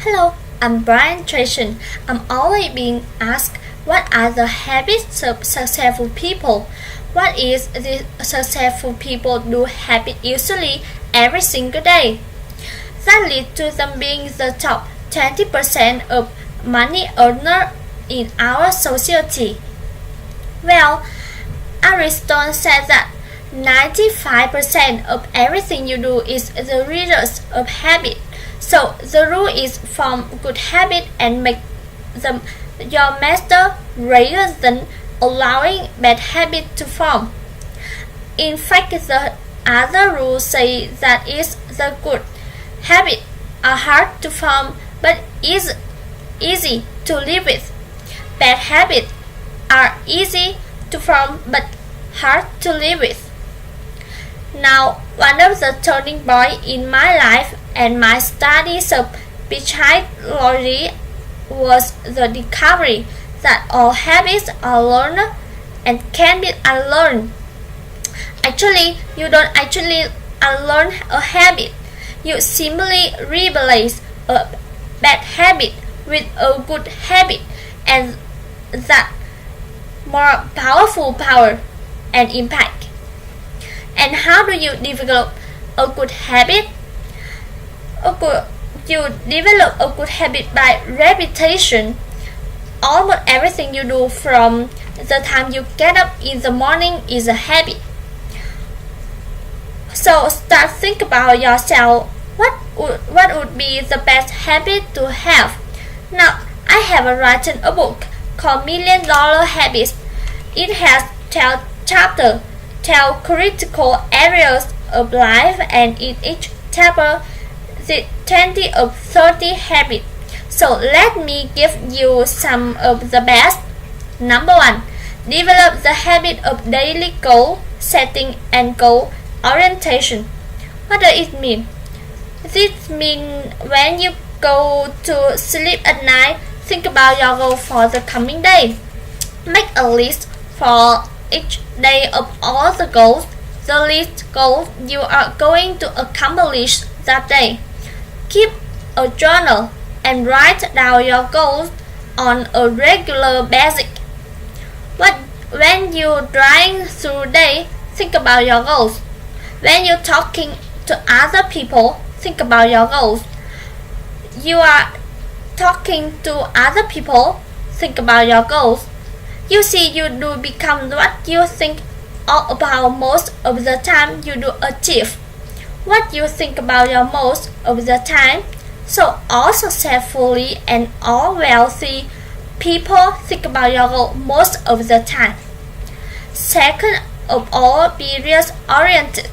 Hello, I'm Brian Trajan. I'm always being asked what are the habits of successful people? What is the successful people do habit usually every single day? That leads to them being the top 20% of money earner in our society. Well, Aristotle said that 95% of everything you do is the result of habit. So the rule is form good habit and make them your master rather than allowing bad habit to form. In fact, the other rule say that is the good habit are hard to form but is easy to live with. Bad habits are easy to form but hard to live with. Now, one of the turning points in my life and my studies of psychology was the discovery that all habits are learned and can be unlearned. Actually, you don't actually unlearn a habit. You simply replace a bad habit with a good habit and that more powerful power and impact. And how do you develop a good habit? You develop a good habit by repetition. Almost everything you do from the time you get up in the morning is a habit. So start think about yourself. What would be the best habit to have? Now, I have written a book called $1 Million Habits. It has 12 chapters, 12 critical areas of life, and in each chapter, the 20 or 30 habits. So let me give you some of the best. Number 1. Develop the habit of daily goal setting and goal orientation. What does it mean? This means when you go to sleep at night, think about your goal for the coming day. Make a list for each day of all the goals, the list goals you are going to accomplish that day. Keep a journal and write down your goals on a regular basis. When you're driving through the day, think about your goals. When you're talking to other people, think about your goals. You are talking to other people, think about your goals. You see, you do become what you think all about most of the time you do achieve. What you think about your most of the time. So all successfully and all wealthy people think about your goal most of the time. Second of all, be risk oriented.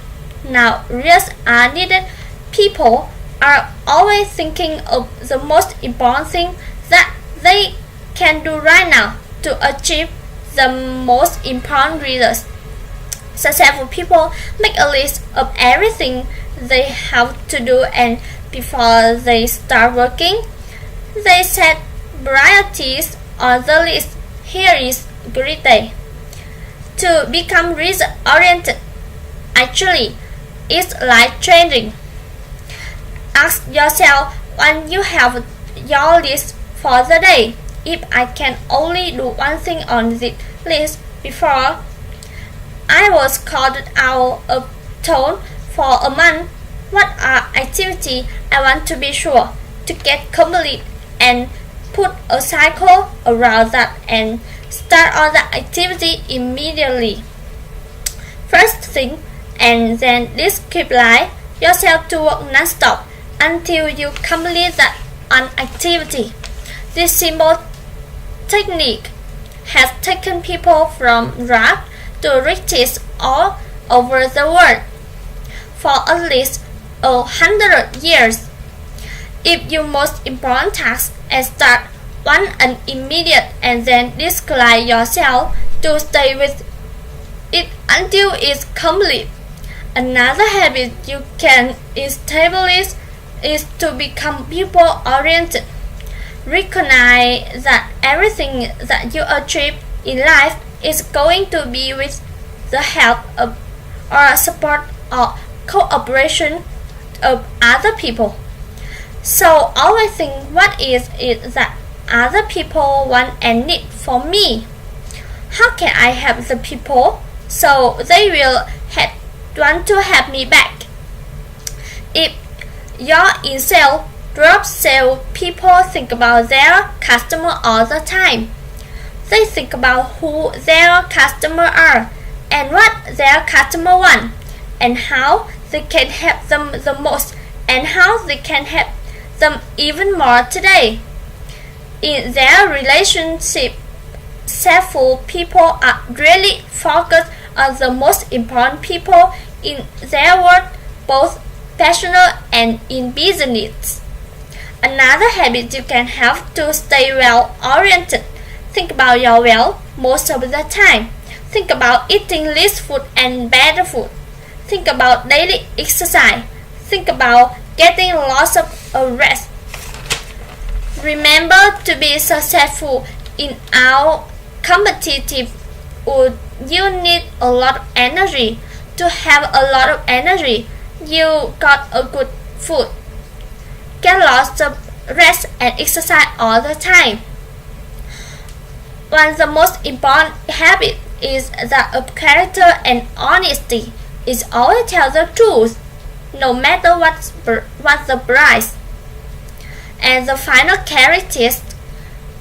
Now, risks are needed. People are always thinking of the most important thing that they can do right now to achieve the most important results. Successful people make a list of everything they have to do, and before they start working, they set priorities on the list. Here is a great day. To become result-oriented, actually, it's life changing. Ask yourself when you have your list for the day, if I can only do one thing on this list before I was called out of town for a month, what are activities I want to be sure to get complete, and put a cycle around that and start on the activity immediately. First thing, and then discipline yourself to work non-stop until you complete that an activity. This simple technique has taken people from rags to riches all over the world for at least 100 years. If your most important task and start one and immediate, and then discipline yourself to stay with it until it's complete. Another habit you can establish is to become people-oriented. Recognize that everything that you achieve in life is going to be with the help of or support or cooperation of other people. So always think what is it that other people want and need from me. How can I help the people so they will want to help me back? If you're in sales, drop sales people think about their customer all the time. They think about who their customers are and what their customers want and how they can help them the most and how they can help them even more today. In their relationship, successful people are really focused on the most important people in their world, both personal and in business. Another habit you can have to stay well-oriented. Think about your well most of the time. Think about eating less food and better food. Think about daily exercise. Think about getting lots of rest. Remember, to be successful in our competitive world, you need a lot of energy. To have a lot of energy, you got a good food. Get lots of rest and exercise all the time. One of the most important habits is that of character and honesty. Is always tell the truth, no matter what's the price. And the final characteristic,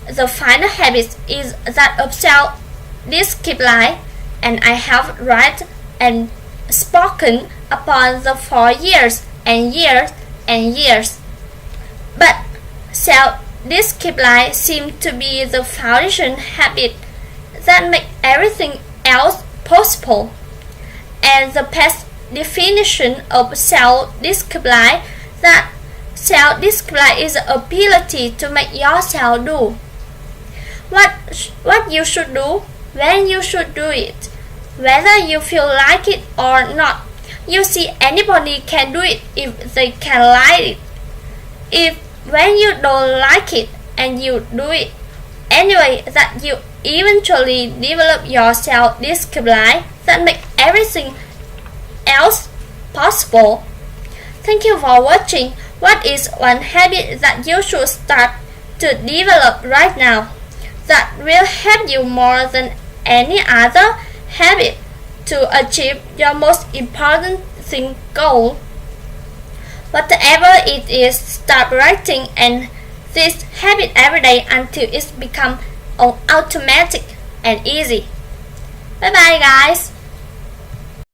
the final habit is that of self-discipline, and I have read and spoken upon the for years and years and years. But self-discipline seems to be the foundation habit that makes everything else possible. And the best definition of self-discipline that self-discipline is the ability to make yourself do what you should do, when you should do it, whether you feel like it or not. You see, anybody can do it if they can like it. If when you don't like it and you do it anyway, that you eventually develop your self-discipline that makes everything else possible. Thank you for watching. What is one habit that you should start to develop right now that will help you more than any other habit to achieve your most important goal? Whatever it is, start writing and this habit every day until it's become automatic and easy. Bye bye guys.